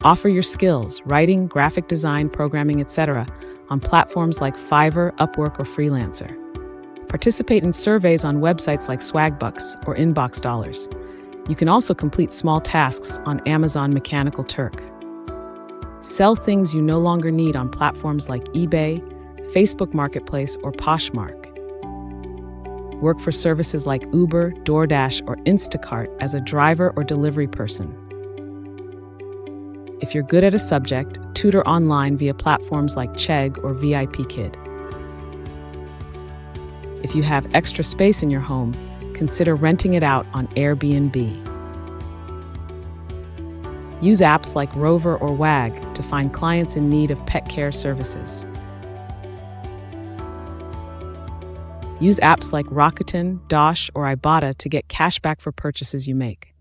Offer your skills, writing, graphic design, programming, etc., on platforms like Fiverr, Upwork, or Freelancer. Participate in surveys on websites like Swagbucks or Inbox Dollars. You can also complete small tasks on Amazon Mechanical Turk. Sell things you no longer need on platforms like eBay, Facebook Marketplace, or Poshmark. Work for services like Uber, DoorDash, or Instacart as a driver or delivery person. If you're good at a subject, tutor online via platforms like Chegg or VIP Kid. If you have extra space in your home, consider renting it out on Airbnb. Use apps like Rover or Wag to find clients in need of pet care services. Use apps like Rakuten, Dosh, or Ibotta to get cash back for purchases you make.